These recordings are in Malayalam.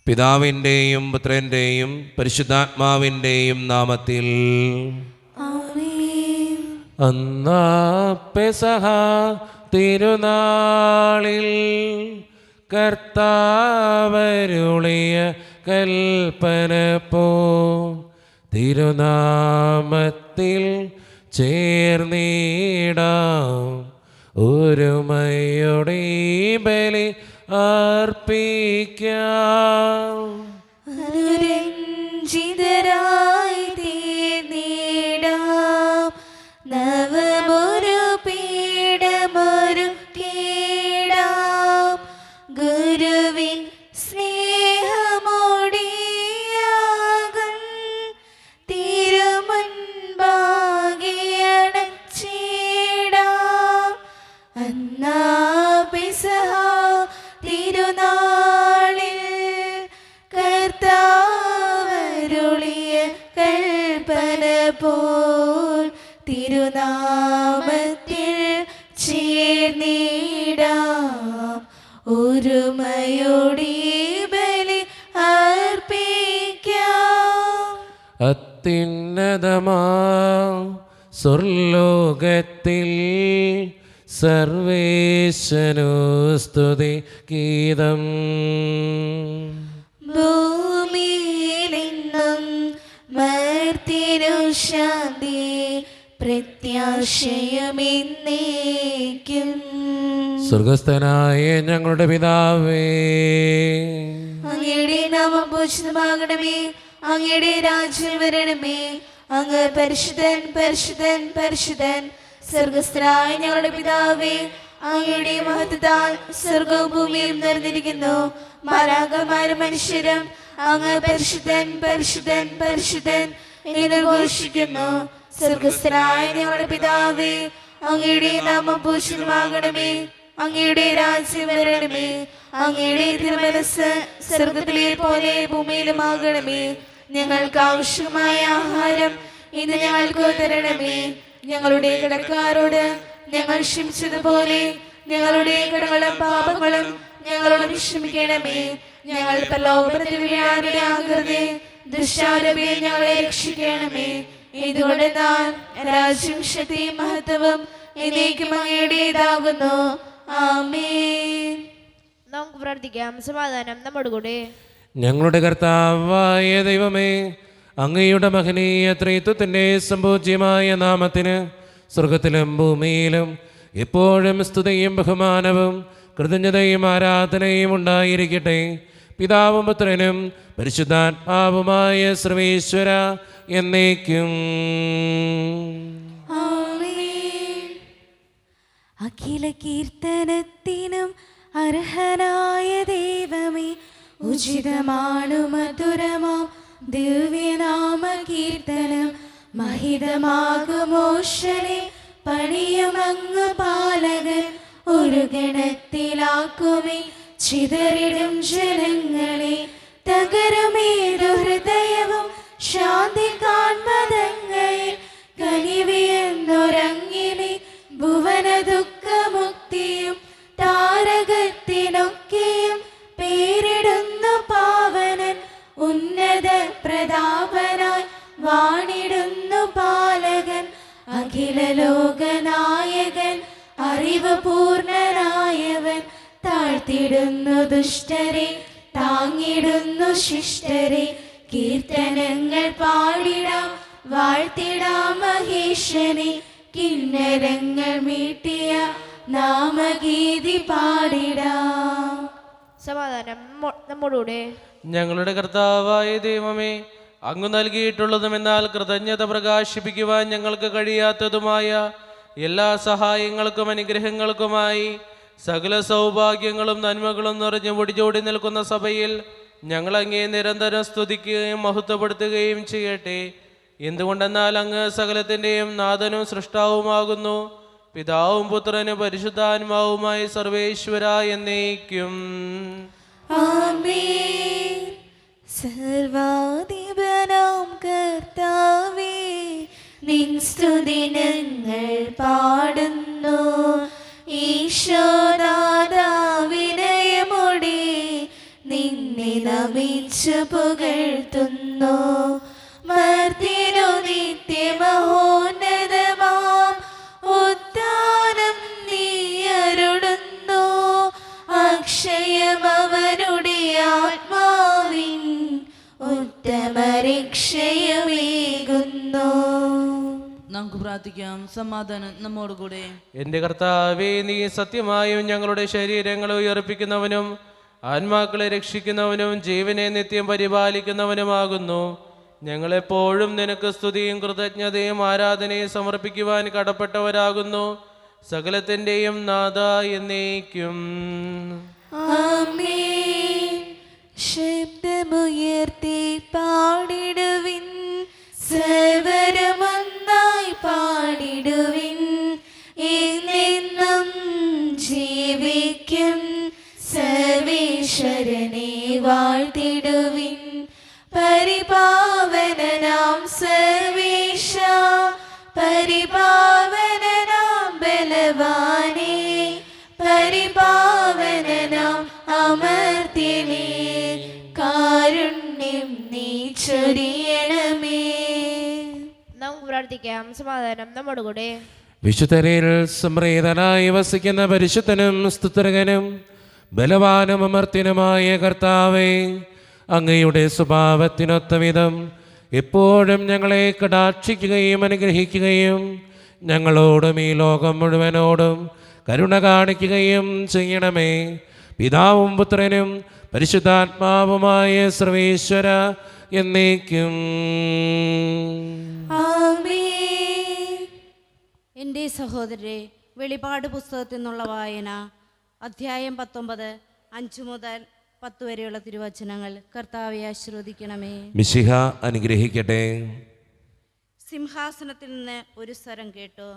പിതാവിൻ്റെയും പുത്രൻ്റെയും പരിശുദ്ധാത്മാവിൻ്റെയും നാമത്തിൽ. അന്നാ പെസഹ തിരുനാളിൽ കർത്താവരുളിയ കൽപ്പന പോ തിരുനാമത്തിൽ ചേർന്നിടാം ഒരുമയോടെ ബലി അർപ്പിക്കാം. അനുരഞ്ജിതരായി തീർന്നിടാം നവമൊരു പീഠമൊരുക്കിടാം ഗുരുവിൻ സ്നേഹമോടിയാകും തിരുമുൻപാകെ അണച്ചിടാം. അന്നാ പെസഹ തിരുനാളിൽ കർത്താവരുളിയ കൽപ്പന പോൽ തിരുനാമത്തിൽ ചേർന്നിടാം ഒരുമയോടെ ബലി അർപ്പിക്കാം. അത്യുന്നതമാ സ്വർലോകത്തിൽ സർവേശനു സ്തുതി ഗീതം. ഭൂമിയിലെങ്ങും മർത്യനു ശാന്തി പ്രത്യാശയുമെന്നേക്കും. സ്വർഗസ്ഥനായ ഞങ്ങളുടെ പിതാവേ, അങ്ങയുടെ നാമം പൂജിതമാകണമേ, അങ്ങയുടെ രാജ്യം വരണമേ, അങ്ങ് പരിശുദ്ധൻ പരിശുദ്ധൻ പരിശുദ്ധൻ. സ്വർഗസ്ഥനായ ഞങ്ങളുടെ പിതാവേ, അങ്ങയുടെ മഹത്വത്താൽ സ്വർഗവും ഭൂമിയും നിറഞ്ഞിരിക്കുന്നു. മാലാഖമാരും മനുഷ്യരും അങ്ങ് പരിശുദ്ധൻ പരിശുദ്ധൻ പരിശുദ്ധൻ എന്ന് ഘോഷിക്കുന്നു. സ്വർഗസ്ഥനായ ഞങ്ങളുടെ പിതാവേ, അങ്ങയുടെ നാമം പൂജിതമാകണമേ, അങ്ങയുടെ രാജ്യം വരണമേ, അങ്ങയുടെ തിരുമനസ്സ് സ്വർഗത്തിലെ പോലെ ഭൂമിയിലുമാകണമേ. ഞങ്ങൾക്ക് ആവശ്യമായ ആഹാരം ഇന്ന് ഞങ്ങൾക്ക് തരണമേ. ഞങ്ങളുടെ കടക്കാരോട് ഞങ്ങൾ ക്ഷമിച്ചതുപോലെ ഞങ്ങളുടെ കടങ്ങളും പാപങ്ങളും ഞങ്ങളോട് ക്ഷമിക്കണമേ. ഞങ്ങൾ പ്രലോഭനത്തിൽ വീഴാനിടയാകരുതേ, ദുഷ്ടാരൂപേ ഞങ്ങളെ രക്ഷിക്കണമേ. ഇതുകൊണ്ട് താൻ രാജ്യം ശക്തിയും മഹത്വവും എന്നേക്കും അങ്ങയുടേതാകുന്നു. ആമേൻ. നമുക്ക് പ്രാർത്ഥിക്കാം. സമാധാനം നമ്മുടെ കൂടെ. ഞങ്ങളുടെ കർത്താവായ ദൈവമേ, അങ്ങയുടെ മഹനീയ ത്രിത്വത്തിൻ്റെ സംപൂജ്യമായ നാമത്തിന് സ്വർഗത്തിലും ഭൂമിയിലും എപ്പോഴും സ്തുതിയും ബഹുമാനവും കൃതജ്ഞതയും ആരാധനയും ഉണ്ടായിരിക്കട്ടെ. പിതാവും പുത്രനും പരിശുദ്ധാത്മാവുമായ സർവേശ്വര എന്നേക്കും. അഖില കീർത്തനത്തിനും അർഹനായ ദൈവമേ, ഉചിതമാണു മധുരമാം ദിവ്യനാമ കീർത്തനം. മഹിതമാകുമോഷനെ പണിയുമങ്ങ് പാലകൻ ഒരു ഗണത്തിലാക്കുമേ ചിതറിടും ജനങ്ങളെ. തകരുമേതു ഹൃദയവും ശാന്തി കാൺമതങ്ങളിൽ കനിവിയെന്നൊരങ്ങിനെ ഭുവന ദുഃഖമുക്തിയും താരകത്തിനൊക്കെയും പേരിടുന്നു പാവനൻ. ഉന്നത പ്രതാപനായി വാണിടുന്നു പാലകൻ. അഖില ലോകനായകൻ അറിവ് പൂർണ്ണനായവൻ. താഴ്ത്തിടുന്നു ദുഷ്ടരെ താങ്ങിടുന്നു ശിഷ്ടരെ. കീർത്തനങ്ങൾ പാടിടാം വാഴ്ത്തിടാം മഹേശനെ. കിന്നരങ്ങൾ മീട്ടിയ നാമഗീതി പാടിടാം. സമാധാനം നമ്മോടുകൂടെ. ഞങ്ങളുടെ കർത്താവായ ദൈവമേ, അങ്ങ് നൽകിയിട്ടുള്ളതുമെന്നാൽ കൃതജ്ഞത പ്രകാശിപ്പിക്കുവാൻ ഞങ്ങൾക്ക് കഴിയാത്തതുമായ എല്ലാ സഹായങ്ങൾക്കും അനുഗ്രഹങ്ങൾക്കുമായി സകല സൗഭാഗ്യങ്ങളും നന്മകളും നിറഞ്ഞു പൊടിചോടി നിൽക്കുന്ന സഭയിൽ ഞങ്ങളങ്ങേ നിരന്തരം സ്തുതിക്കുകയും മഹത്വപ്പെടുത്തുകയും ചെയ്യട്ടെ. എന്തുകൊണ്ടെന്നാൽ അങ്ങ് സകലത്തിൻ്റെയും നാഥനും സൃഷ്ടാവുമാകുന്നു. പിതാവും പുത്രനും പരിശുദ്ധാത്മാവുമായ സർവേശ്വര എന്നേക്കും. ആമേൻ. സർവാധിപനാം കർത്താവേ, നിൻ സ്തുതിനങ്ങൾ പാടുന്നു. ഈശോനാഥ വിനയമോടെ നിന്നെ നമിച്ചു പുകഴ്ത്തുന്നു. മർത്യനു നിത്യമഹോന്നതമാം ഉദ്ധാനം നീ അരുളുന്നു. അക്ഷയമവനുടെ ആത്മാവിൻ ഉത്തമരക്ഷയമേകുന്നു. നമുക്ക് പ്രാർത്ഥിക്കാം. സമാധാനം നമ്മോടുകൂടെ. എൻ്റെ കർത്താവേ, നീ സത്യമായും ഞങ്ങളുടെ ശരീരങ്ങളെ ഉയർപ്പിക്കുന്നവനും ആത്മാക്കളെ രക്ഷിക്കുന്നവനും ജീവനെ നിത്യം പരിപാലിക്കുന്നവനുമാകുന്നു. ഞങ്ങളെപ്പോഴും നിനക്ക് സ്തുതിയും കൃതജ്ഞതയും ആരാധനയും സമർപ്പിക്കുവാൻ കടപ്പെട്ടവരാകുന്നു. സകലത്തിൻ്റെയും നാഥ എന്നേക്കും. ആമേൻ. ശബ്ദമുയർത്തി പാടിടുവിൻ, സർവ്വരുമൊന്നായി പാടിടുവിൻ. എന്നെന്നും ജീവിക്കും സർവേശ്വരനെ വാഴ്ത്തിടുവിൻ. പരിപാവനനാം സർവേശ, പരിപാവനനാം ബലവാനേ, പരിപാവനനാം അമർത്യനേ, കാരുണ്യം നീ ചൊരിയണമേ. നമുക്ക് പ്രാർത്ഥിക്കാം. സമാധാനം നമ്മോടുകൂടെ. വിശുദ്ധരിൽ സംപ്രീതനായി വസിക്കുന്ന പരിശുദ്ധനും സ്തുതർഗനും ബലവാനും അമർത്യനുമായ കർത്താവേ, അങ്ങയുടെ സ്വഭാവത്തിനൊത്ത വിധം എപ്പോഴും ഞങ്ങളെ കടാക്ഷിക്കുകയും അനുഗ്രഹിക്കുകയും ഞങ്ങളോടും ഈ ലോകം മുഴുവനോടും കരുണ കാണിക്കുകയും ചെയ്യണമേ. പിതാവും പുത്രനും പരിശുദ്ധാത്മാവുമായ സർവേശ്വര എന്നേക്കും. ആമേൻ. എൻ്റെ സഹോദരരെ, വെളിപാട് പുസ്തകത്തിൽ നിന്നുള്ള വായന, അധ്യായം 19, 5 മുതൽ 10 വരെയുള്ള തിരുവചനങ്ങൾ. കർത്താവെ ആശീർവദിക്കണമേ. മിശിഹ അനുഗ്രഹിക്കട്ടെ. സിംഹാസനത്തിൽ നിന്ന് ഒരു സ്വരം കേട്ടു.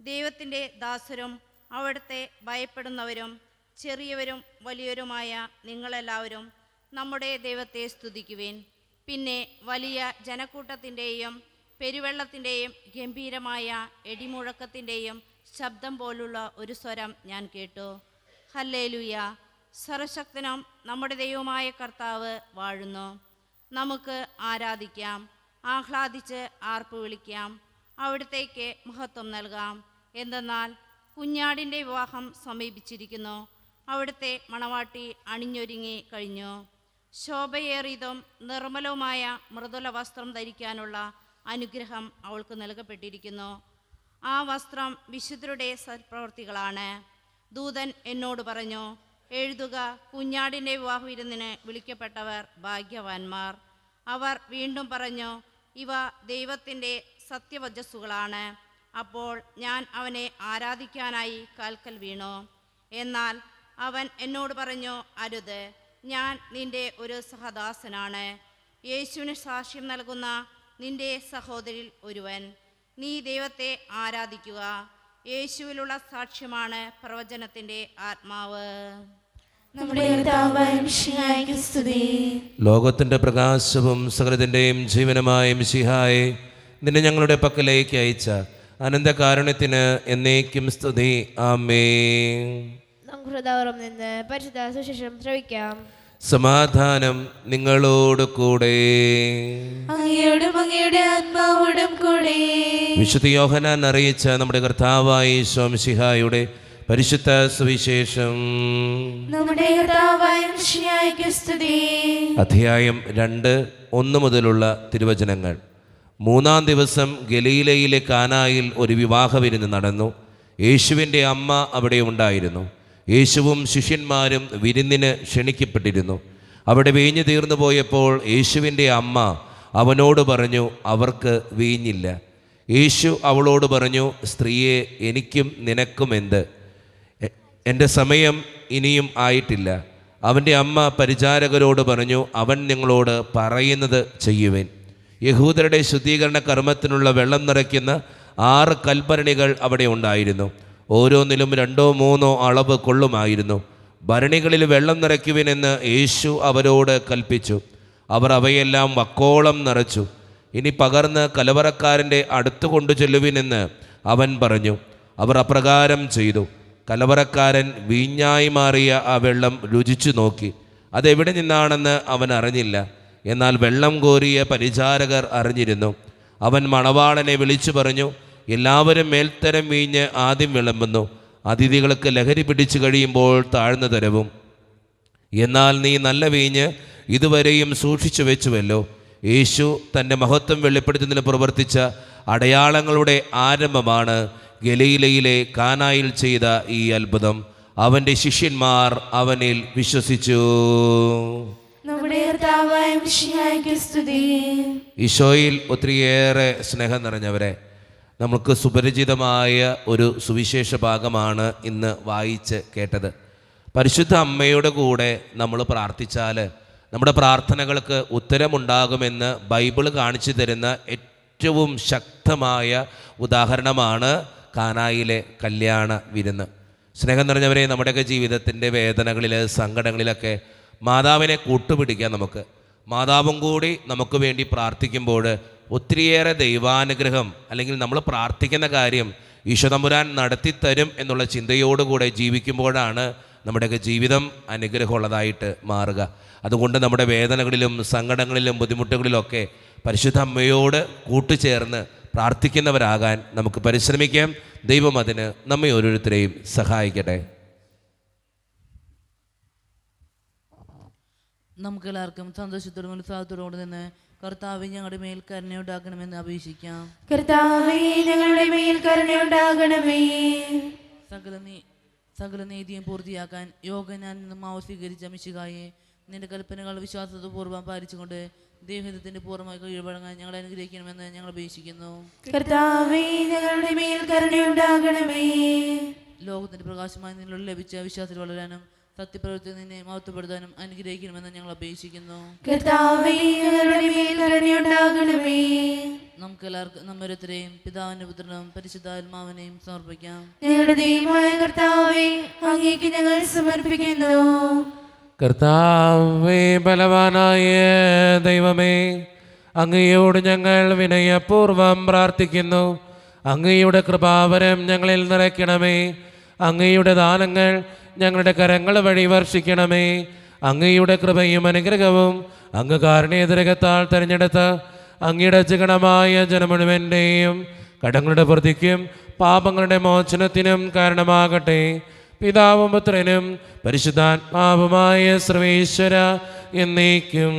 ദൈവത്തിൻ്റെ ദാസരും അവിടുത്തെ ഭയപ്പെടുന്നവരും ചെറിയവരും വലിയവരുമായ നിങ്ങളെല്ലാവരും നമ്മുടെ ദൈവത്തെ സ്തുതിക്കുവിൻ. പിന്നെ വലിയ ജനക്കൂട്ടത്തിൻ്റെയും പെരുവെള്ളത്തിൻ്റെയും ഗംഭീരമായ ഇടിമുഴക്കത്തിൻ്റെയും ശബ്ദം പോലുള്ള ഒരു സ്വരം ഞാൻ കേട്ടു. ഹല്ലേലൂയ! സർവശക്തനും നമ്മുടെ ദൈവമായ കർത്താവ് വാഴുന്നു. നമുക്ക് ആരാധിക്കാം, ആഹ്ലാദിച്ച് ആർപ്പ് വിളിക്കാം, അവിടത്തേക്ക് മഹത്വം നൽകാം. എന്തെന്നാൽ കുഞ്ഞാടിൻ്റെ വിവാഹം സമീപിച്ചിരിക്കുന്നു, അവിടുത്തെ മണവാട്ടി അണിഞ്ഞൊരുങ്ങി കഴിഞ്ഞു. ശോഭയേറിയതും നിർമ്മലവുമായ മൃദുല വസ്ത്രം ധരിക്കാനുള്ള അനുഗ്രഹം അവൾക്ക് നൽകപ്പെട്ടിരിക്കുന്നു. ആ വസ്ത്രം വിശുദ്ധരുടെ സൽപ്രവൃത്തികളാണ്. ദൂതൻ എന്നോട് പറഞ്ഞു, എഴുതുക, കുഞ്ഞാടിൻ്റെ വിവാഹ വിരുന്നിന് വിളിക്കപ്പെട്ടവർ ഭാഗ്യവാന്മാർ. അവർ വീണ്ടും പറഞ്ഞു, ഇവ ദൈവത്തിൻ്റെ സത്യവചസ്സുകളാണ്. അപ്പോൾ ഞാൻ അവനെ ആരാധിക്കാനായി കാൽക്കൽ വീണു. എന്നാൽ അവൻ എന്നോട് പറഞ്ഞു, അരുത്, ഞാൻ നിന്റെ ഒരു സഹദാസനാണ്, യേശുവിന് സാക്ഷ്യം നൽകുന്ന നിന്റെ സഹോദരിൽ ഒരുവൻ. നീ ദൈവത്തെ ആരാധിക്കുക. യേശുവിലുള്ള സാക്ഷ്യമാണ് പ്രവചനത്തിൻ്റെ ആത്മാവ്. നമ്മുടെ കർത്താവായ മിശിഹായ്ക്ക് സ്തുതി. ലോകത്തിൻ്റെ പ്രകാശവും സകലത്തിൻ്റെയും ജീവനുമായ മിശിഹായെ, നിന്നെ ഞങ്ങളുടെ പക്കലേക്ക് അയച്ച അനന്തകാരുണ്യത്തിന് എന്നേക്കും സ്തുതി. ആമേൻ. നമുക്ക് ഹൃദയപൂർവ്വം നിന്ന് പരിശുദ്ധ സുവിശേഷം ശ്രവിക്കാം. സമാധാനം നിങ്ങളോട് കൂടെ. അങ്ങയോടും അങ്ങയുടെ ആത്മാവോടും കൂടെ. വിശുദ്ധ യോഹന്നാൻ അറിയിച്ച നമ്മുടെ കർത്താവായ ഈശോ മിശിഹായുടെ പരിശുദ്ധ സുവിശേഷം. നമ്മുടെ കർത്താവായ മിശിഹായ്ക്ക് സ്തുതി. അധ്യായം 2, 1 മുതലുള്ള തിരുവചനങ്ങൾ. 3-ാം ദിവസം ഗലീലയിലെ കാനായിൽ ഒരു വിവാഹ വിരുന്ന് നടന്നു. യേശുവിൻ്റെ അമ്മ അവിടെ ഉണ്ടായിരുന്നു. യേശുവും ശിഷ്യന്മാരും വിരുന്നിന് ക്ഷണിക്കപ്പെട്ടിരുന്നു. അവിടെ വീഞ്ഞു തീർന്നു പോയപ്പോൾ യേശുവിൻ്റെ അമ്മ അവനോട് പറഞ്ഞു, അവർക്ക് വീഞ്ഞില്ല. യേശു അവളോട് പറഞ്ഞു, സ്ത്രീയെ, എനിക്കും നിനക്കും എന്ത്? എൻ്റെ സമയം ഇനിയും ആയിട്ടില്ല. അവൻ്റെ അമ്മ പരിചാരകരോട് പറഞ്ഞു, അവൻ നിങ്ങളോട് പറയുന്നത് ചെയ്യുവേൻ. യഹൂദരുടെ ശുദ്ധീകരണ കർമ്മത്തിനുള്ള വെള്ളം നിറയ്ക്കുന്ന 6 കൽഭരണികൾ അവിടെ ഉണ്ടായിരുന്നു. ഓരോന്നിലും 2-3 അളവ് കൊള്ളുമായിരുന്നു. ഭരണികളിൽ വെള്ളം നിറയ്ക്കുവിനെന്ന് യേശു അവരോട് കൽപ്പിച്ചു. അവർ അവയെല്ലാം വക്കോളം നിറച്ചു. ഇനി പകർന്ന് കലവറക്കാരൻ്റെ അടുത്ത് കൊണ്ടു ചെല്ലുവിനെന്ന് അവൻ പറഞ്ഞു. അവർ അപ്രകാരം ചെയ്തു. കലവറക്കാരൻ വീഞ്ഞായി മാറിയ ആ വെള്ളം രുചിച്ചു നോക്കി. അതെവിടെ നിന്നാണെന്ന് അവൻ അറിഞ്ഞില്ല. എന്നാൽ വെള്ളം കോരിയ പരിചാരകർ അറിഞ്ഞിരുന്നു. അവൻ മണവാളനെ വിളിച്ചു പറഞ്ഞു, എല്ലാവരും മേൽത്തരം വീഞ്ഞ് ആദ്യം വിളമ്പുന്നു, അതിഥികൾക്ക് ലഹരി പിടിച്ചു കഴിയുമ്പോൾ താഴ്ന്ന തരവും. എന്നാൽ നീ നല്ല വീഞ്ഞ് ഇതുവരെയും സൂക്ഷിച്ചു വെച്ചുവല്ലോ. യേശു തൻ്റെ മഹത്വം വെളിപ്പെടുത്തുന്നതിന് പ്രവർത്തിച്ച അടയാളങ്ങളുടെ ആരംഭമാണ് ഗലീലയിലെ കാനായിൽ ചെയ്ത ഈ അത്ഭുതം. അവൻ്റെ ശിഷ്യന്മാർ അവനിൽ വിശ്വസിച്ചു. നമ്മുടെ കർത്താവായ മിശിഹായ്ക്ക് സ്തുതി. ഈശോയിൽ ഒത്തിരിയേറെ സ്നേഹം നിറഞ്ഞവരെ, നമുക്ക് സുപരിചിതമായ ഒരു സുവിശേഷ ഭാഗമാണ് ഇന്ന് വായിച്ച് കേട്ടത്. പരിശുദ്ധ അമ്മയുടെ കൂടെ നമ്മൾ പ്രാർത്ഥിച്ചാൽ നമ്മുടെ പ്രാർത്ഥനകൾക്ക് ഉത്തരമുണ്ടാകുമെന്ന് ബൈബിൾ കാണിച്ചു തരുന്ന ഏറ്റവും ശക്തമായ ഉദാഹരണമാണ് കാനായിലെ കല്യാണ വിരുന്ന്. സ്നേഹം നിറഞ്ഞവരെ, നമ്മുടെയൊക്കെ ജീവിതത്തിൻ്റെ വേദനകളിൽ, സങ്കടങ്ങളിലൊക്കെ മാതാവിനെ കൂട്ടുപിടിക്കാൻ നമുക്ക്, മാതാവും കൂടി നമുക്ക് വേണ്ടി പ്രാർത്ഥിക്കുമ്പോൾ ഒത്തിരിയേറെ ദൈവാനുഗ്രഹം, അല്ലെങ്കിൽ നമ്മൾ പ്രാർത്ഥിക്കുന്ന കാര്യം ഈശോ തമ്പുരാൻ നടത്തിത്തരും എന്നുള്ള ചിന്തയോടുകൂടെ ജീവിക്കുമ്പോഴാണ് നമ്മുടെയൊക്കെ ജീവിതം അനുഗ്രഹമുള്ളതായിട്ട് മാറുക. അതുകൊണ്ട് നമ്മുടെ വേദനകളിലും സങ്കടങ്ങളിലും ബുദ്ധിമുട്ടുകളിലൊക്കെ പരിശുദ്ധ അമ്മയോട് കൂട്ടുചേർന്ന് പ്രാർത്ഥിക്കുന്നവരാകാൻ നമുക്ക് പരിശ്രമിക്കാം. ദൈവം അതിന് നമ്മെ ഓരോരുത്തരെയും സഹായിക്കട്ടെ. നമുക്കെല്ലാവർക്കും സന്തോഷത്തോടും ഉത്സാഹത്തോടും നിന്ന് കർത്താവെ ഞങ്ങളുടെ മേൽ കരുണയുണ്ടാകണമെന്ന് അപേക്ഷിക്കാം. കർത്താവേ, ഞങ്ങളുടെ മേൽ കരുണയുണ്ടാകണമേ. സകല നീതിയും പൂർത്തിയാക്കാൻ യോഗനാൻ നിന്നും മാവ് സ്വീകരിച്ച മിശിഹായെ നിന്റെ കൽപ്പനകൾ വിശ്വാസപൂർവ്വം പാലിച്ചുകൊണ്ട് ദൈവഹിതത്തിന്റെ പൂർണ്ണമായി കീഴ്വഴങ്ങാൻ ഞങ്ങളെ അനുഗ്രഹിക്കണമെന്ന് ഞങ്ങൾ അപേക്ഷിക്കുന്നു. കർത്താവേ, ഞങ്ങളുടെ മേൽ കരുണയുണ്ടാകണമേ. ലോകത്തിന്റെ പ്രകാശമായി നിന്നുള്ള ലഭിച്ച വിശ്വാസത്തിൽ വളരാനും സത്യപ്രവൃത്തി നിന്നെ മഹത്വപ്പെടുത്താനും അനുഗ്രഹിക്കണമെന്ന് ഞങ്ങൾ അപേക്ഷിക്കുന്നു. കർത്താവേ, ഞങ്ങളുടെ മേൽ കരുണയുണ്ടാകണമേ. നമുക്കെല്ലാവർക്കും നമ്മോരോരുത്തരെയും പിതാവിന്റെ പുത്രനും പരിശുദ്ധാത്മാവിനെയും സമർപ്പിക്കാം. ഞങ്ങളുടെ ദൈവമായ കർത്താവേ, അങ്ങേക്ക് ഞങ്ങൾ സമർപ്പിക്കുന്നു. കർത്താവേ, ബലവാനായ ദൈവമേ, അങ്ങയോട് ഞങ്ങൾ വിനയപൂർവം പ്രാർത്ഥിക്കുന്നു. അങ്ങയുടെ കൃപാവരം ഞങ്ങളിൽ നിറയ്ക്കണമേ. അങ്ങയുടെ ദാനങ്ങൾ ഞങ്ങളുടെ കരങ്ങൾ വഴി വർഷിക്കണമേ. അങ്ങയുടെ കൃപയും അനുഗ്രഹവും അങ്ങ് കാരുണ്യതിരകത്താൽ തിരഞ്ഞെടുത്ത അങ്ങയുടെ അജഗണമായ ജനമുഴുവൻ്റെയും കടങ്ങളുടെ പ്രതിക്കും പാപങ്ങളുടെ മോചനത്തിനും കാരണമാകട്ടെ. പിതാവും പുത്രനും പരിശുദ്ധാത്മാവുമായ സർവേശ്വര എന്നേക്കും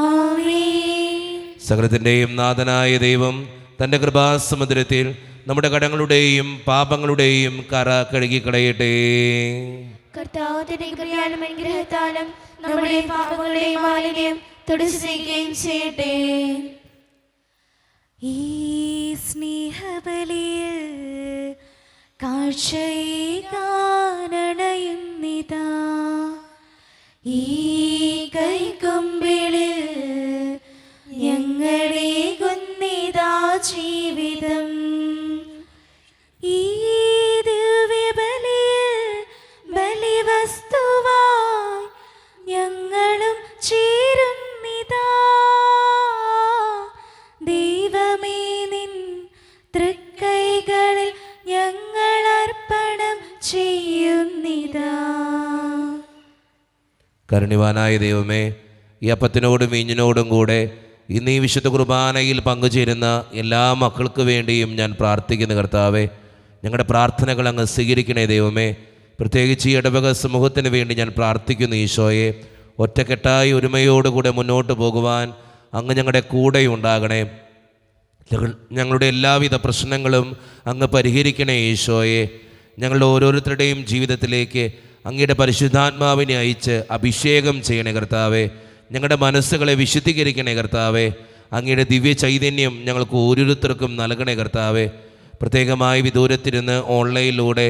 ആമേൻ. സകലത്തിൻ്റെയും നാഥനായ ദൈവം തൻ്റെ കൃപാസമുദ്രത്തിൽ നമ്മുടെ കടങ്ങളുടെയും പാപങ്ങളുടെയും കറ കഴുകിക്കളയട്ടെ. കർത്താവ് തന്റെ കൃപയാലും അനുഗ്രഹത്താലും നമ്മുടെ പാപങ്ങളുടെയും മാലിന്യം തുടച്ചു നീക്കുകയും ചെയ്യട്ടെ. ഈ സ്നേഹബലിയിൽ കാഴ്ചയേകാനണയുന്നിതാ, ഈ കൈക്കൊമ്പിളിൽ ഞങ്ങളെ കുന്നിതാ ജീവിതം. ഈ ദിവ്യബലിയിൽ ബലിവസ്തുവായി ഞങ്ങളും ചേരുന്നിതാ. ദൈവമേ, നിൻ തൃക്കൈകളിൽ ഞങ്ങൾ അർപ്പണം ചെയ്യുന്നിതാ. കരുണിവാനായ ദൈവമേ, ഈ അപ്പത്തിനോടും വീഞ്ഞിനോടും കൂടെ ഇന്ന് ഈ വിശുദ്ധ കുർബാനയിൽ പങ്കുചേരുന്ന എല്ലാ മക്കൾക്ക് വേണ്ടിയും ഞാൻ പ്രാർത്ഥിക്കുന്ന കർത്താവേ, ഞങ്ങളുടെ പ്രാർത്ഥനകൾ അങ്ങ് സ്വീകരിക്കണേ ദൈവമേ. പ്രത്യേകിച്ച് ഈ ഇടവക സമൂഹത്തിന് വേണ്ടി ഞാൻ പ്രാർത്ഥിക്കുന്നു ഈശോയെ. ഒറ്റക്കെട്ടായി ഒരുമയോടുകൂടെ മുന്നോട്ട് പോകുവാൻ അങ്ങ് ഞങ്ങളുടെ കൂടെ ഉണ്ടാകണേ. ഞങ്ങളുടെ എല്ലാവിധ പ്രശ്നങ്ങളും അങ്ങ് പരിഹരിക്കണേ ഈശോയെ. ഞങ്ങളുടെ ഓരോരുത്തരുടെയും ജീവിതത്തിലേക്ക് അങ്ങയുടെ പരിശുദ്ധാത്മാവിനെ അയച്ച് അഭിഷേകം ചെയ്യണേ കർത്താവേ. ഞങ്ങളുടെ മനസ്സുകളെ വിശുദ്ധീകരിക്കണേ കർത്താവേ. അങ്ങയുടെ ദിവ്യ ചൈതന്യം ഞങ്ങൾക്ക് ഓരോരുത്തർക്കും നൽകണേ കർത്താവേ. പ്രത്യേകമായി വിദൂരത്തിരുന്ന് ഓൺലൈനിലൂടെ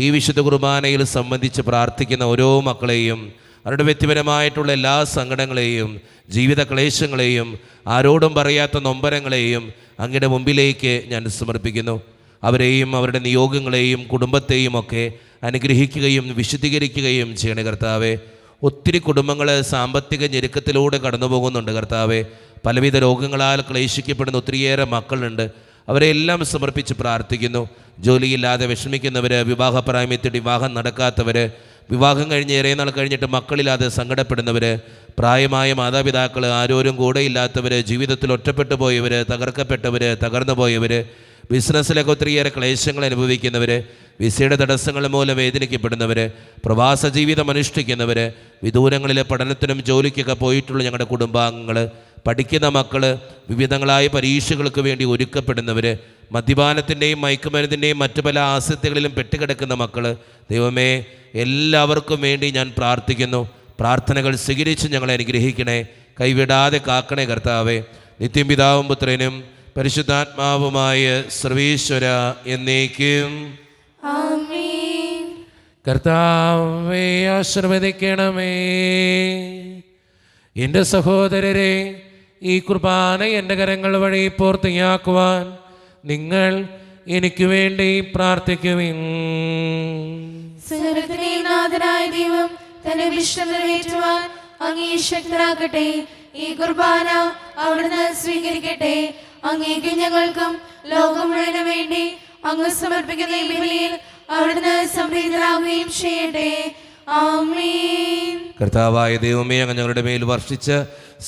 ഈ വിശുദ്ധ കുർബാനയിൽ സംബന്ധിച്ച് പ്രാർത്ഥിക്കുന്ന ഓരോ മക്കളെയും, അവരുടെ വ്യക്തിപരമായിട്ടുള്ള എല്ലാ സങ്കടങ്ങളെയും ജീവിത ക്ലേശങ്ങളെയും ആരോടും പറയാത്ത നൊമ്പരങ്ങളെയും അങ്ങയുടെ മുമ്പിലേക്ക് ഞാൻ സമർപ്പിക്കുന്നു. അവരെയും അവരുടെ നിയോഗങ്ങളെയും കുടുംബത്തെയും ഒക്കെ അനുഗ്രഹിക്കുകയും വിശുദ്ധീകരിക്കുകയും ചെയ്യണേ കർത്താവേ. ഒത്തിരി കുടുംബങ്ങൾ സാമ്പത്തിക ഞെരുക്കത്തിലൂടെ കടന്നു പോകുന്നുണ്ട് കർത്താവേ. പലവിധ രോഗങ്ങളാൽ ക്ലേശിക്കപ്പെടുന്ന ഒത്തിരിയേറെ മക്കളുണ്ട്. അവരെല്ലാം സമർപ്പിച്ച് പ്രാർത്ഥിക്കുന്നു. ജോലിയില്ലാതെ വിഷമിക്കുന്നവർ, വിവാഹപ്രായമത്തിൽ വിവാഹം നടക്കാത്തവർ, വിവാഹം കഴിഞ്ഞ് ഏറെ നാൾ കഴിഞ്ഞിട്ട് മക്കളില്ലാതെ സങ്കടപ്പെടുന്നവർ, പ്രായമായ മാതാപിതാക്കൾ, ആരോരും കൂടെയില്ലാത്തവർ, ജീവിതത്തിൽ ഒറ്റപ്പെട്ടു പോയവർ, തകർക്കപ്പെട്ടവർ, തകർന്നു പോയവർ, ബിസിനസ്സിലൊക്കെ ഒത്തിരിയേറെ ക്ലേശങ്ങൾ അനുഭവിക്കുന്നവർ, വിസയുടെ തടസ്സങ്ങൾ മൂലം വേദനിക്കപ്പെടുന്നവർ, പ്രവാസ ജീവിതം അനുഷ്ഠിക്കുന്നവർ, വിദൂരങ്ങളിലെ പഠനത്തിനും ജോലിക്കൊക്കെ പോയിട്ടുള്ള ഞങ്ങളുടെ കുടുംബാംഗങ്ങൾ, പഠിക്കുന്ന മക്കൾ, വിവിധങ്ങളായ പരീക്ഷകൾക്ക് വേണ്ടി ഒരുക്കപ്പെടുന്നവർ, മദ്യപാനത്തിൻ്റെയും മയക്കുമരുന്നിൻ്റെയും മറ്റു പല ആസക്തികളിലും പെട്ടുകിടക്കുന്ന മക്കൾ, ദൈവമേ എല്ലാവർക്കും വേണ്ടി ഞാൻ പ്രാർത്ഥിക്കുന്നു. പ്രാർത്ഥനകൾ സ്വീകരിച്ച് ഞങ്ങളെ അനുഗ്രഹിക്കണേ, കൈവിടാതെ കാക്കണേ കർത്താവേ. നിത്യം പിതാവും പുത്രനും പരിശുദ്ധാത്മാവുമായ സർവീശ്വര എന്നേക്കും ആമേൻ. കർത്താവേ ആശീർവദിക്കണമേ. എൻ്റെ സഹോദരരെ, ഈ കുർബാന എൻ്റെ കരങ്ങൾ വഴി പൂർത്തിയാക്കുവാൻ നിങ്ങൾ എനിക്ക് വേണ്ടി പ്രാർത്ഥിക്കുവിൻ. സ്വർഗ്ഗത്തിലെ നാഥനായ ദൈവം തന്റെ വിഷ്ണു നിറവേറ്റുവാൻ അങ്ങേ ശക്തരാക്കട്ടെ. ഈ കുർബാന അവിടുന്ന് സ്വീകരിക്കട്ടെ. അങ്ങേക്ക് ഞങ്ങൾക്കും ലോകം മുഴുവനും വേണ്ടി അങ്ങ് സമർപ്പിക്കുന്ന ഈ ബലിയിൽ അവിടുന്ന് സംപ്രീതരാകുകയും ചെയ്യട്ടെ. ആമേൻ. കർത്താവായ ദൈവമേ, അങ്ങ് ഞങ്ങളുടെ മേൽ വർഷിച്ച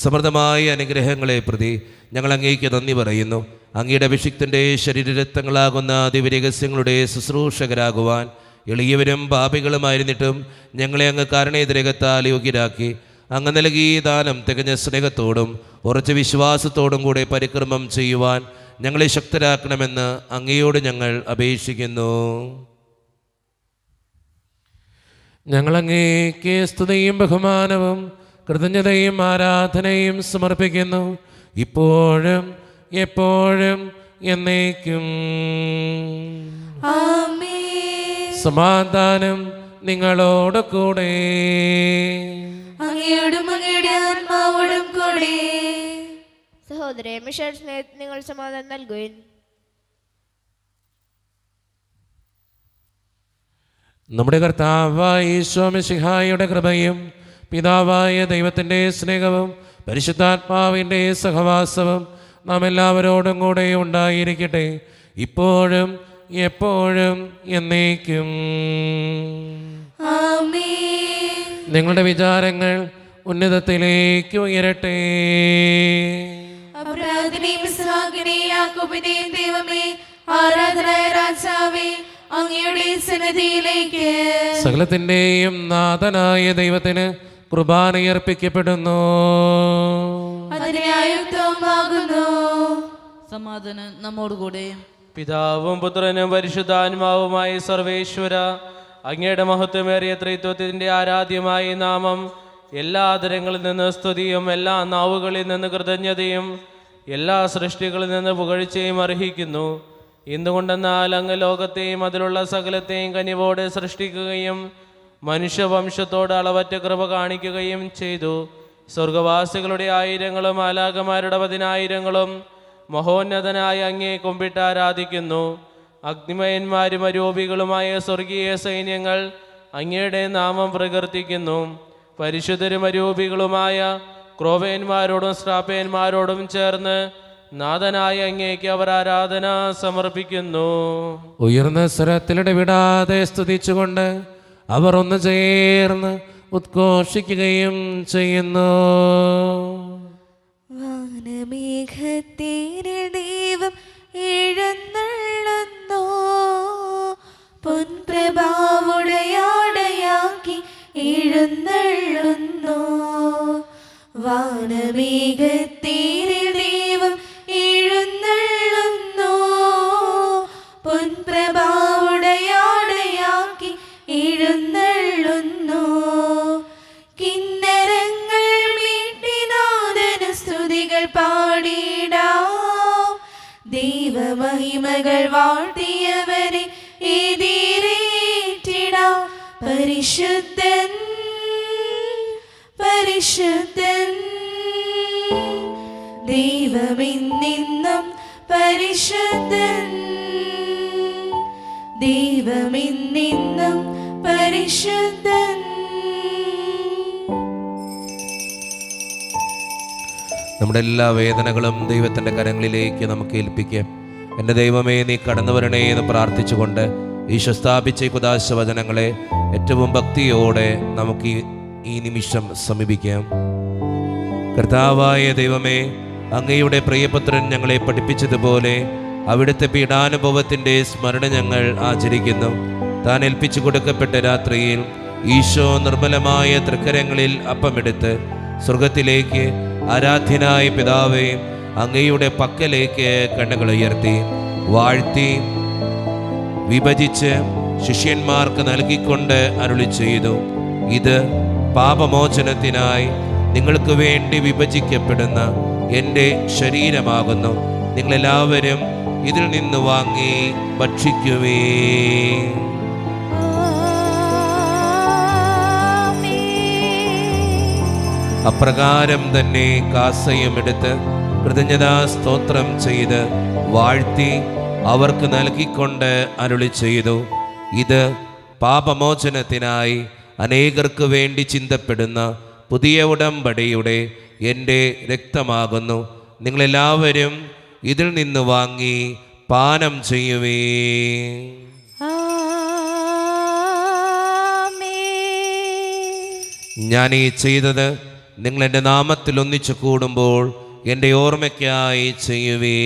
സമൃദ്ധമായ അനുഗ്രഹങ്ങളെ പ്രതി ഞങ്ങൾ അങ്ങേക്ക് നന്ദി പറയുന്നു. അങ്ങയുടെ അഭിഷിക്തൻ്റെ ശരീരരക്തങ്ങളാകുന്ന ദിവ്യരഹസ്യങ്ങളുടെ ശുശ്രൂഷകരാകുവാൻ എളിയവരും പാപികളുമായിരുന്നിട്ടും ഞങ്ങളെ അങ്ങ് കാരണേതരകത്താൽ യോഗ്യരാക്കി. അങ്ങ് നൽകി ദാനം തികഞ്ഞ സ്നേഹത്തോടും ഉറച്ച വിശ്വാസത്തോടും കൂടെ പരിക്രമം ചെയ്യുവാൻ ഞങ്ങളെ ശക്തരാക്കണമെന്ന് അങ്ങയോട് ഞങ്ങൾ അപേക്ഷിക്കുന്നു. ഞങ്ങൾ അങ്ങേക്ക് സ്തുതിയും ബഹുമാനവും കൃതജ്ഞതയും ആരാധനയും സമർപ്പിക്കുന്നു, ഇപ്പോഴും എപ്പോഴും എന്നേക്കും. ആമേൻ. സമാധാനം നിങ്ങളോട് കൂടെ. അങ്ങയോടും അങ്ങയുടെ ആത്മാവോടും കൂടെ. സഹോദരേ, മിഷൻ സ്നേഹത്തിൽ നിങ്ങൾ സമാധാനം നൽകുവിൻ. നമ്മുടെ കർത്താവായ ഈശോ മിശിഹായുടെ കൃപയും പിതാവായ ദൈവത്തിൻ്റെ സ്നേഹവും പരിശുദ്ധാത്മാവിൻ്റെ സഹവാസവും നാം എല്ലാവരോടും കൂടെ ഉണ്ടായിരിക്കട്ടെ, ഇപ്പോഴും എപ്പോഴും എന്നേക്കും. ആമേൻ. നിങ്ങളുടെ വിചാരങ്ങൾ ഉന്നതത്തിലേക്ക് ഉയരട്ടെ. അപരാധനെയും ഇസ്ഹാക്കിനെയും യാക്കോബിനെയും ദൈവമേ, ആരാധനായ രാജാവേ, അങ്ങയുടെ സന്നിധിയിലേക്ക് സകലത്തിൻ്റെയും നാഥനായ ദൈവത്തിന് കുർബാനയർപ്പിക്കപ്പെടുന്നു. അതിനെ ആയുക്തമാകുന്നു. സമാധാനം നമ്മോടുകൂടെ. പിതാവും പുത്രനും പരിശുദ്ധാത്മാവുമായ സർവേശ്വര, അങ്ങയുടെ മഹത്വമേറിയ ത്രിത്വത്തിൻ്റെ ആരാധ്യമായ നാമം എല്ലാ ആദരങ്ങളിൽ നിന്ന് സ്തുതിയും എല്ലാ നാവുകളിൽ നിന്ന് കൃതജ്ഞതയും എല്ലാ സൃഷ്ടികളിൽ നിന്ന് പുകഴ്ചയും അർഹിക്കുന്നു. എന്തുകൊണ്ടെന്നാൽ അങ്ങ് ലോകത്തെയും അതിലുള്ള സകലത്തെയും കനിവോടെ സൃഷ്ടിക്കുകയും മനുഷ്യവംശത്തോട് അളവറ്റ കൃപ കാണിക്കുകയും ചെയ്തു. സ്വർഗവാസികളുടെ ആയിരങ്ങളും മാലാഖമാരുടെ 10,000ങ്ങളും മഹോന്നതനായ അങ്ങേ കുമ്പിട്ട് ആരാധിക്കുന്നു. അഗ്നിമയന്മാരും അരൂപികളുമായ സ്വർഗീയ സൈന്യങ്ങൾ അങ്ങയുടെ നാമം പ്രകീർത്തിക്കുന്നു. പരിശുദ്ധരും അരൂപികളുമായ ക്രോവേന്മാരോടും ശ്രാപ്പേന്മാരോടും ചേർന്ന് നാഥനായ അങ്ങേക്ക് അവർ ആരാധന സമർപ്പിക്കുന്നു. ഉയർന്ന സ്വരത്തിലിടവിടാതെ സ്തുതിച്ചുകൊണ്ട് അവർ ഒന്ന് ചേർന്ന് ഉദ്ഘോഷിക്കുകയും ചെയ്യുന്നു. വാനമേഘത്തേരിൽ ദൈവം എഴുന്നള്ളുന്നു, പൊൻപ്രഭാവുടയാടയാക്കി എഴുന്നള്ളുന്നു. വാനമേഘത്തേരിൽ ദൈവം എഴുന്നള്ളുന്നു, പൊൻപ്രഭാവുടയാടയാക്കി എഴുന്നള്ളുന്നു. കിന്നരങ്ങൾ മീട്ടിനാദന സ്തുതികൾ പാടിടാം, ദൈവമഹിമകൾ വാഴ്ത്തിയവരെ എതിരേറ്റിടാം. പരിശുദ്ധൻ പരിശുദ്ധൻ ദൈവമെന്നെന്നും പരിശുദ്ധൻ, ദൈവമെന്നെന്നും പരിശുദ്ധൻ. നമ്മുടെ എല്ലാ വേദനകളും ദൈവത്തിൻ്റെ കരങ്ങളിലേക്ക് നമുക്ക് ഏൽപ്പിക്കാം. എൻ്റെ ദൈവമേ, നീ കടന്നു വരണേ എന്ന് പ്രാർത്ഥിച്ചുകൊണ്ട് ഈശോ സ്ഥാപിച്ച ഈ കുദാശ വചനങ്ങളെ ഏറ്റവും ഭക്തിയോടെ നമുക്ക് ഈ നിമിഷം സമീപിക്കാം. കർത്താവായ ദൈവമേ, അങ്ങയുടെ പ്രിയപുത്രൻ ഞങ്ങളെ പഠിപ്പിച്ചതുപോലെ അവിടുത്തെ പീഡാനുഭവത്തിൻ്റെ സ്മരണ ഞങ്ങൾ ആചരിക്കുന്നു. താൻ ഏൽപ്പിച്ചു കൊടുക്കപ്പെട്ട രാത്രിയിൽ ഈശോ നിർമ്മലമായ തൃക്കരങ്ങളിൽ അപ്പമെടുത്ത് സ്വർഗത്തിലേക്ക് ആരാധ്യനായ പിതാവേ അങ്ങയുടെ പക്കലേക്ക് കണ്ണുകൾ ഉയർത്തി വാഴ്ത്തി വിഭജിച്ച് ശിഷ്യന്മാർക്ക് നൽകിക്കൊണ്ട് അരുളി ചെയ്തു, ഇത് പാപമോചനത്തിനായി നിങ്ങൾക്ക് വേണ്ടി വിഭജിക്കപ്പെടുന്ന എൻ്റെ ശരീരമാകുന്നു. നിങ്ങളെല്ലാവരും ഇതിൽ നിന്ന് വാങ്ങി ഭക്ഷിക്കുവേ. അപ്രകാരം തന്നെ കാസയും എടുത്ത് കൃതജ്ഞതാ സ്തോത്രം ചെയ്ത് വാഴ്ത്തി അവർക്ക് നൽകിക്കൊണ്ട് അരുളി ചെയ്തു, ഇത് പാപമോചനത്തിനായി അനേകർക്ക് വേണ്ടി ചിന്തപ്പെടുന്ന പുതിയ ഉടമ്പടിയുടെ എൻ്റെ രക്തമാകുന്നു. നിങ്ങളെല്ലാവരും ഇതിൽ നിന്ന് വാങ്ങി പാനം ചെയ്യുവേ. ഞാൻ ഈ ചെയ്തത് നിങ്ങൾ എൻ്റെ നാമത്തിൽ ഒന്നിച്ചു കൂടുമ്പോൾ എൻ്റെ ഓർമ്മയ്ക്കായി ചെയ്യുവേ.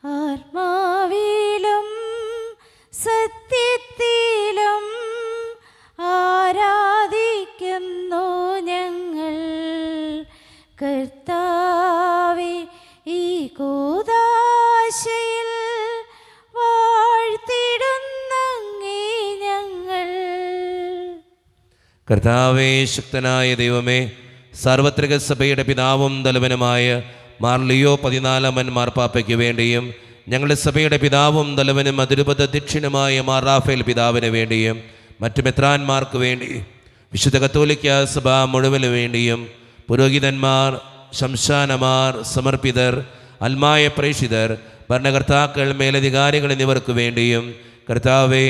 ആത്മാവിലും സത്യത്തിലും ആരാധിക്കുന്നു ഞങ്ങൾ കർത്താവേ, ഈ കൂദാശയിൽ വാഴ്ത്തിടുന്നങ്ങേ ഞങ്ങൾ. കർത്താവേ, ശക്തനായ ദൈവമേ, സാർവത്രിക സഭയുടെ പിതാവും തലവനുമായ മാർ ലിയോ 14 മാർപ്പാപ്പയ്ക്ക് വേണ്ടിയും ഞങ്ങളുടെ സഭയുടെ പിതാവും തലവനും അതിരൂപത അധ്യക്ഷനുമായ മാർ റാഫേൽ പിതാവിന് വേണ്ടിയും മറ്റു മെത്രാന്മാർക്ക് വേണ്ടി വിശുദ്ധ കത്തോലിക്ക സഭ മുഴുവന് വേണ്ടിയും പുരോഹിതന്മാർ, ശംശാനമാർ, സമർപ്പിതർ, അൽമായ പ്രേക്ഷിതർ, ഭരണകർത്താക്കൾ, മേലധികാരികൾ എന്നിവർക്ക് വേണ്ടിയും കർത്താവേ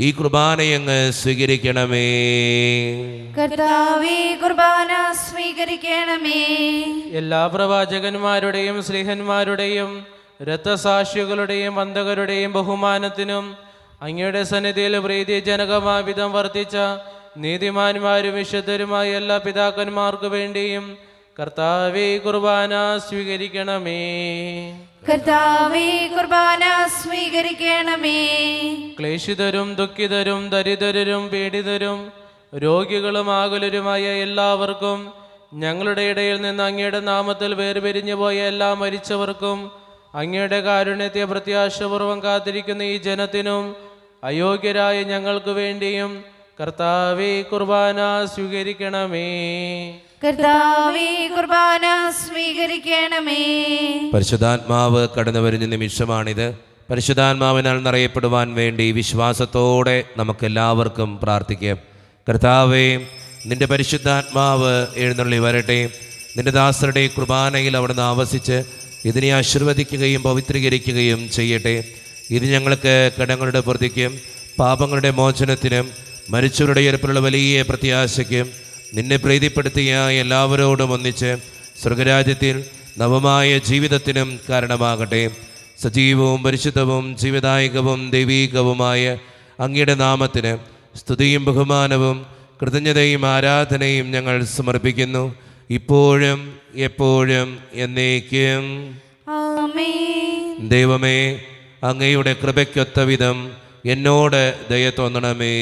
ഈ കുർബാനയങ്ങ് സ്വീകരിക്കണമേ. കർത്താവേ, കുർബാന സ്വീകരിക്കണമേ. എല്ലാ പ്രവാചകന്മാരുടെയും സ്ലീഹന്മാരുടെയും രക്തസാക്ഷികളുടെയും വന്ദകരുടെയും ബഹുമാനത്തിനും അങ്ങയുടെ സന്നിധിയിൽ പ്രീതിജനകമായ വിധം വർദ്ധിച്ച നീതിമാന്മാരും വിശുദ്ധരുമായ എല്ലാ പിതാക്കന്മാർക്ക് വേണ്ടിയും കർത്താവേ കുർബാന സ്വീകരിക്കണമേ. കർത്താവേ, കുർബാന സ്വീകരിക്കണമേ. ക്ലേശിതരും ദുഃഖിതരും ദരിദ്രരും പീഡിതരും രോഗികളും ആകുലരുമായ എല്ലാവർക്കും ഞങ്ങളുടെ ഇടയിൽ നിന്ന് അങ്ങയുടെ നാമത്തിൽ വേർപിരിഞ്ഞു പോയ എല്ലാ മരിച്ചവർക്കും അങ്ങയുടെ കാരുണ്യത്തെ പ്രത്യാശപൂർവം കാത്തിരിക്കുന്ന ഈ ജനത്തിനും അയോഗ്യരായ ഞങ്ങൾക്ക് വേണ്ടിയും കർത്താവേ കുർബാന സ്വീകരിക്കണമേ. കർത്താവേ, കുർബാന സ്വീകരിക്കണമേ. പരിശുദ്ധാത്മാവ് കടന്നു വരുന്ന നിമിഷമാണിത്. പരിശുദ്ധാത്മാവിനാൽ നിറയപ്പെടുവാൻ വേണ്ടി വിശ്വാസത്തോടെ നമുക്കെല്ലാവർക്കും പ്രാർത്ഥിക്കാം. കർത്താവേ, നിന്റെ പരിശുദ്ധാത്മാവ് എഴുന്നള്ളി വരട്ടെ. നിന്റെ ദാസരുടെ കുർബാനയിൽ അവിടുന്ന് ആവസിച്ച് ഇതിനെ ആശീർവദിക്കുകയും പവിത്രീകരിക്കുകയും ചെയ്യട്ടെ. ഇത് ഞങ്ങൾക്ക് കടങ്ങളുടെ പ്രതിക്കും പാപങ്ങളുടെ മോചനത്തിനും മരിച്ചവരുടെ ഉയർപ്പിലുള്ള വലിയ പ്രത്യാശയ്ക്കും നിന്നെ പ്രീതിപ്പെടുത്തിയ എല്ലാവരോടും ഒന്നിച്ച് സ്വർഗരാജ്യത്തിൽ നവമായ ജീവിതത്തിനും കാരണമാകട്ടെ. സജീവവും പരിശുദ്ധവും ജീവദായകവും ദൈവീകവുമായ അങ്ങയുടെ നാമത്തിന് സ്തുതിയും ബഹുമാനവും കൃതജ്ഞതയും ആരാധനയും ഞങ്ങൾ സമർപ്പിക്കുന്നു, ഇപ്പോഴും എപ്പോഴും എന്നേക്കും. ആമേൻ. ദൈവമേ, അങ്ങയുടെ കൃപയ്ക്കൊത്ത വിധം എന്നോട് ദയ തോന്നണമേ.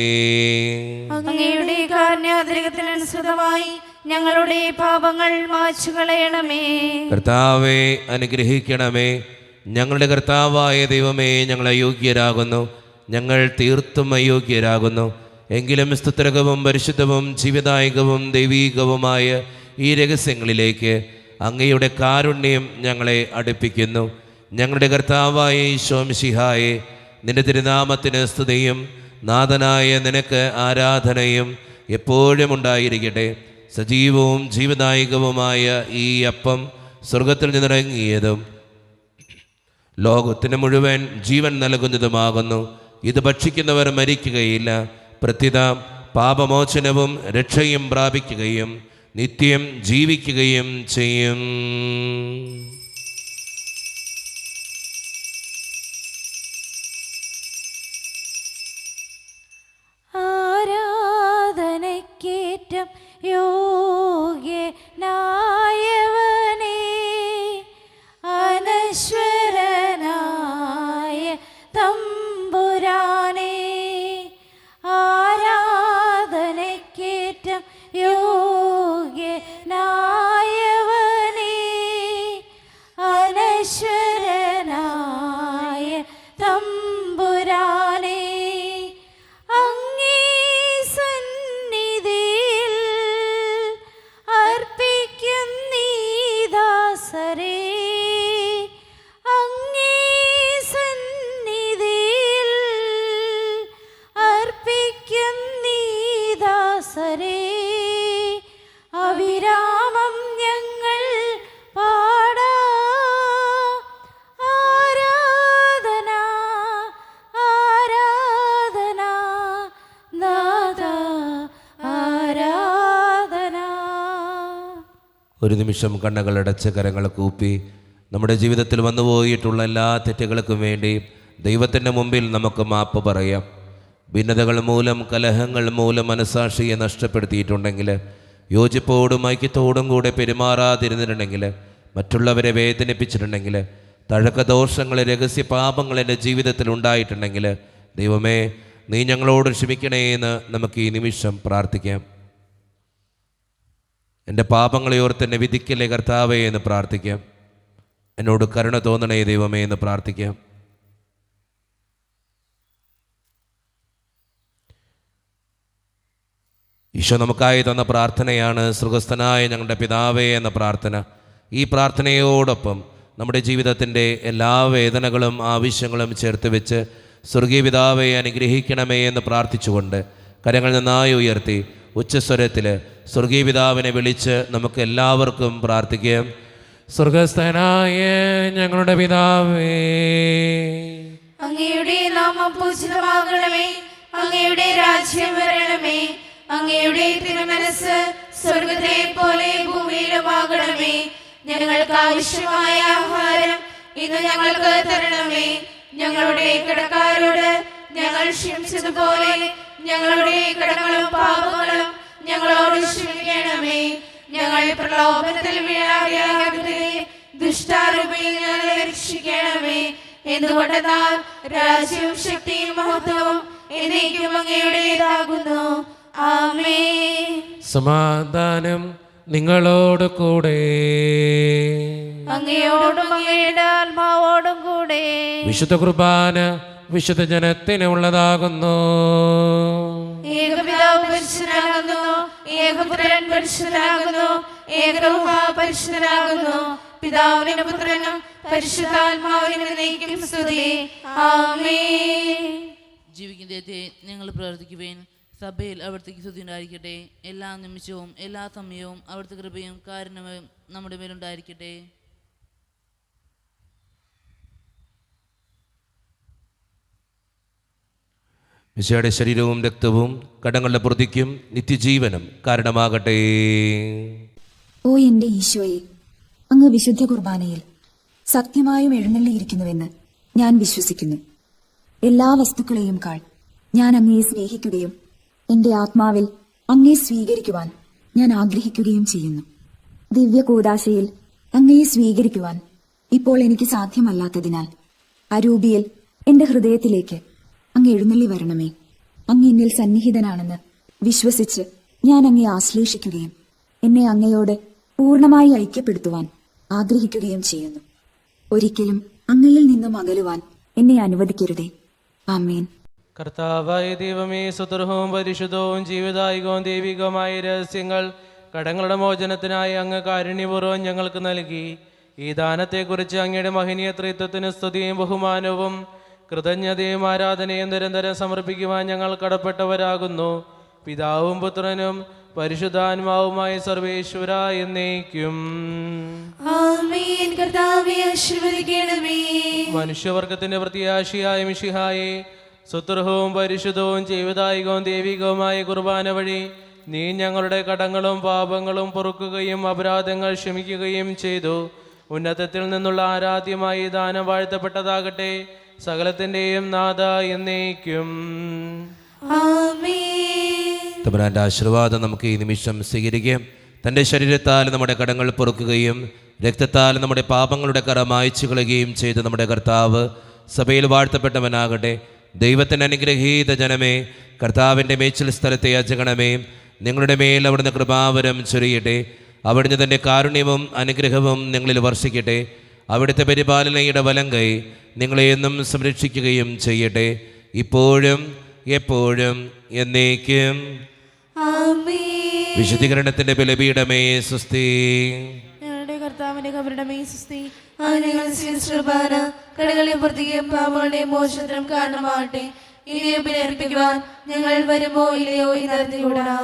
അങ്ങയുടെ കാരുണ്യാതിരകത്തിനനുസൃതമായി ഞങ്ങളുടെ പാപങ്ങൾ മായ്ച്ചു കളയണമേ. കർത്താവെ അനുഗ്രഹിക്കണമേ. ഞങ്ങളുടെ കർത്താവായ ദൈവമേ, ഞങ്ങൾ അയോഗ്യരാകുന്നു, ഞങ്ങൾ തീർത്തും അയോഗ്യരാകുന്നു. എങ്കിലും സ്തുത്രകവും പരിശുദ്ധവും ജീവദായകവും ദൈവീകവുമായ ഈ രഹസ്യങ്ങളിലേക്ക് അങ്ങയുടെ കാരുണ്യം ഞങ്ങളെ അടുപ്പിക്കുന്നു. ഞങ്ങളുടെ കർത്താവായ ഈശോ മിശിഹായെ, നിന്റെ തിരുനാമത്തിന് സ്തുതിയും നാഥനായ നിനക്ക് ആരാധനയും എപ്പോഴും ഉണ്ടായിരിക്കട്ടെ. സജീവവും ജീവദായകവുമായ ഈ അപ്പം സ്വർഗത്തിൽ നിന്നിറങ്ങിയതും ലോകത്തിന് മുഴുവൻ ജീവൻ നൽകുന്നതുമാകുന്നു. ഇത് ഭക്ഷിക്കുന്നവർ മരിക്കുകയില്ല, പ്രത്യുത പാപമോചനവും രക്ഷയും പ്രാപിക്കുകയും നിത്യം ജീവിക്കുകയും ചെയ്യും. ആ യോഗ്യനായവനേ, അനശ്വരനായ തമ്പുരാനേ, ആരാധനയ്ക്കേറ്റം യോഗ്യനായവനേ, അനശ്വരനായ തമ്പുരാനേ, അങ്ങേ സന്നിധിയിൽ അർപ്പിക്കുന്നീ ദാസരേ, അങ്ങേ സന്നിധിയിൽ അർപ്പിക്കുന്നീ ദാസരേ, അവിരാമം ഞങ്ങൾ പാടാം ആരാധന ആരാധന നാഥ ആരാധന. ഒരു നിമിഷം കണ്ണുകളടച്ച് കരങ്ങൾ കൂപ്പി നമ്മുടെ ജീവിതത്തിൽ വന്നുപോയിട്ടുള്ള എല്ലാ തെറ്റുകൾക്കും വേണ്ടി ദൈവത്തിൻ്റെ മുമ്പിൽ നമുക്ക് മാപ്പ് പറയാം. ഭിന്നതകൾ മൂലം, കലഹങ്ങൾ മൂലം മനസാക്ഷിയെ നഷ്ടപ്പെടുത്തിയിട്ടുണ്ടെങ്കിൽ, യോജിപ്പോടും ഐക്യത്തോടും കൂടെ പെരുമാറാതിരുന്നിട്ടുണ്ടെങ്കിൽ, മറ്റുള്ളവരെ വേദനിപ്പിച്ചിട്ടുണ്ടെങ്കിൽ, തഴക്കദോഷങ്ങൾ, രഹസ്യ പാപങ്ങൾ എൻ്റെ ജീവിതത്തിൽ ഉണ്ടായിട്ടുണ്ടെങ്കിൽ, ദൈവമേ നീ ഞങ്ങളോട് ക്ഷമിക്കണേ എന്ന് നമുക്ക് ഈ നിമിഷം പ്രാർത്ഥിക്കാം. എൻ്റെ പാപങ്ങളെ ഓർത്ത് എന്നെ വിധിക്കലേ കർത്താവേ എന്ന് പ്രാർത്ഥിക്കാം. എന്നോട് കരുണ തോന്നണേ ദൈവമേ എന്ന് പ്രാർത്ഥിക്കാം. ഈശോ നമുക്കായി തന്ന പ്രാർത്ഥനയാണ് സ്വർഗസ്ഥനായ ഞങ്ങളുടെ പിതാവേ എന്ന പ്രാർത്ഥന. ഈ പ്രാർത്ഥനയോടൊപ്പം നമ്മുടെ ജീവിതത്തിൻ്റെ എല്ലാ വേദനകളും ആവശ്യങ്ങളും ചേർത്ത് വെച്ച് സ്വർഗീയ പിതാവെ അനുഗ്രഹിക്കണമേ എന്ന് പ്രാർത്ഥിച്ചുകൊണ്ട് കരങ്ങൾ നന്നായി ഉയർത്തി ഉച്ചസ്വരത്തിൽ സ്വർഗീയ പിതാവിനെ വിളിച്ച് നമുക്ക് എല്ലാവർക്കും പ്രാർത്ഥിക്കാം. സ്വർഗസ്ഥനായ ഞങ്ങളുടെ പിതാവേ, അങ്ങയുടെ നാമം പൂജിതമാകണമേ, അങ്ങയുടെ രാജ്യം വരണമേ, അങ്ങയുടെ തിരുമനസ് സ്വർഗത്തെ പോലെ ഭൂമിയിലുമാകണമേ. ഞങ്ങൾക്ക് ആവശ്യമായ ആഹാരം ഇന്ന് ഞങ്ങൾക്ക് തരണമേ. ഞങ്ങളുടെ കടക്കാരോട് ഞങ്ങൾ ക്ഷമിച്ചതുപോലെ ഞങ്ങളുടെ കടങ്ങളും പാപങ്ങളും ഞങ്ങളോട് ക്ഷമിക്കണമേ. ഞങ്ങൾ പ്രലോഭനത്തിൽ വീഴാതെ ദുഷ്ടാരൂപിയിൽ ഞങ്ങളെ രക്ഷിക്കണമേ. എന്തുകൊണ്ടെന്നാൽ രാജ്യവും ശക്തിയും മഹത്വവും എന്നേക്കും അങ്ങയുടേതാകുന്നു. ആമേൻ. സമാധാനം നിങ്ങളോട് കൂടെ. അങ്ങയോടും അങ്ങയുടെ ആത്മാവോടും കൂടെ. വിശുദ്ധ കുർബാന വിശുദ്ധ ജനത്തിനുള്ളതാകുന്നു. ഏകപിതാവ് പരിശുദ്ധനാകുന്നു, ഏകപുത്രൻ പരിശുദ്ധനാകുന്നു, ഏകരൂഹ പരിശുദ്ധനാകുന്നു. പിതാവിനും പുത്രനും പരിശുദ്ധാത്മാവിനും എന്നേക്കും സ്തുതി. ആമേൻ. ജീവിക്കുന്ന ദൈവത്തെ ഞങ്ങൾ പ്രാർത്ഥിക്കുവേൻ. സഭയിൽ അവിടുത്തേക്ക് സ്തുതി ഉണ്ടായിരിക്കട്ടെ. എല്ലാ നിമിഷവും എല്ലാ സമയവും അവിടുത്തെ കൃപയും കാരുണ്യവും നമ്മുടെ മേലുണ്ടായിരിക്കട്ടെ. മിശിഹായുടെ ശരീരവും രക്തവും കടങ്ങളുടെ പ്രതിക്കും നിത്യജീവനും കാരണമാകട്ടെ. ഓ എന്റെ ഈശോയെ, അങ്ങ് വിശുദ്ധ കുർബാനയിൽ സത്യമായും എഴുന്നള്ളിയിരിക്കുന്നുവെന്ന് ഞാൻ വിശ്വസിക്കുന്നു. എല്ലാ വസ്തുക്കളെയും കാൾ ഞാൻ അങ്ങയെ സ്നേഹിക്കുകയും എന്റെ ആത്മാവിൽ അങ്ങയെ സ്വീകരിക്കുവാൻ ഞാൻ ആഗ്രഹിക്കുകയും ചെയ്യുന്നു. ദിവ്യ കൂദാശയിൽ അങ്ങയെ സ്വീകരിക്കുവാൻ ഇപ്പോൾ എനിക്ക് സാധ്യമല്ലാത്തതിനാൽ അരൂപിയിൽ എന്റെ ഹൃദയത്തിലേക്ക് അങ്ങ് എഴുന്നള്ളി വരണമേ. അങ്ങ് എന്നിൽ സന്നിഹിതനാണെന്ന് വിശ്വസിച്ച് ഞാൻ അങ്ങയെ ആശ്ലേഷിക്കുകയും എന്നെ അങ്ങയോട് പൂർണ്ണമായി ഐക്യപ്പെടുത്തുവാൻ ആഗ്രഹിക്കുകയും ചെയ്യുന്നു. ഒരിക്കലും അങ്ങയിൽ നിന്നും അകലുവാൻ എന്നെ അനുവദിക്കരുതേ. ആമേൻ. കർത്താവായ ദൈവമേ, സുദൃഢവും പരിശുദ്ധവും ജീവിതായികവും ദൈവികവുമായ രഹസ്യങ്ങൾ കടങ്ങളുടെ മോചനത്തിനായി അങ്ങ് കാരുണ്യപൂർവ്വം ഞങ്ങൾക്ക് നൽകി. ഈ ദാനത്തെക്കുറിച്ച് അങ്ങയുടെ മഹനീയ ത്രിത്വത്തിന് സ്തുതിയും ബഹുമാനവും കൃതജ്ഞതയും ആരാധനയും നിരന്തരം സമർപ്പിക്കുവാൻ ഞങ്ങൾ കടപ്പെട്ടവരാകുന്നു. പിതാവും പുത്രനും പരിശുദ്ധാത്മാവുമായ സർവേശ്വര എന്നേക്കും. ആമേൻ. കർത്താവേ ആശീർവദിക്കണമേ. മനുഷ്യവർഗത്തിന്റെ പ്രത്യാശയായ മിശിഹായെ, സുദൃഢവും പരിശുദ്ധവും ജീവിതായികവും ദൈവികവുമായ കുർബാന വഴി നീ ഞങ്ങളുടെ കടങ്ങളും പാപങ്ങളും പൊറുക്കുകയും അപരാധങ്ങൾ ക്ഷമിക്കുകയും ചെയ്തു. ഉന്നതത്തിൽ നിന്നുള്ള ആരാധ്യമായി ദാനം വാഴ്ത്തപ്പെട്ടതാകട്ടെ. സകലത്തിന്റെയും നാഥ എന്നേക്കും. ആമേൻ. തമ്പുരാൻ്റെ ആശീർവാദം നമുക്ക് ഈ നിമിഷം സ്വീകരിക്കാം. തൻ്റെ ശരീരത്താൽ നമ്മുടെ കടങ്ങൾ പൊറുക്കുകയും രക്തത്താൽ നമ്മുടെ പാപങ്ങളുടെ കറ മായ്ച്ചു കളയുകയും ചെയ്ത് നമ്മുടെ കർത്താവ് സഭയിൽ വാഴ്ത്തപ്പെട്ടവനാകട്ടെ. ദൈവത്തിൻ്റെ അനുഗ്രഹീത ജനമേ, കർത്താവിൻ്റെ മേച്ചിൽ സ്ഥലത്തെ യാചകണമേ, നിങ്ങളുടെ മേൽ അവിടുന്ന് കൃപാവരം ചൊരിയട്ടെ. അവിടുന്ന് തൻ്റെ കാരുണ്യവും അനുഗ്രഹവും നിങ്ങളിൽ വർഷിക്കട്ടെ. അവിടുത്തെ പരിപാലനയുടെ വലം കൈ നിങ്ങളെ എന്നും സംരക്ഷിക്കുകയും ചെയ്യട്ടെ, ഇപ്പോഴും എപ്പോഴും എന്നേക്കും. വിശുദ്ധീകരണത്തിൻ്റെ ബലിപീഠമേ സ്വസ്തി. ഞങ്ങളുടെ കർത്താവിന്റെ കബറിടമേ സ്വസ്തി. ഞങ്ങൾ സ്വീകരിച്ച കടകളെ പുറത്തേക്കും പാപങ്ങളുടെ മോചനത്തിനും കാരണമാകട്ടെ. ഇനിയും ബലിയർപ്പിക്കുവാൻ ഞങ്ങൾ വരുമോ ഇല്ലയോ എന്നറിഞ്ഞുകൂടാ.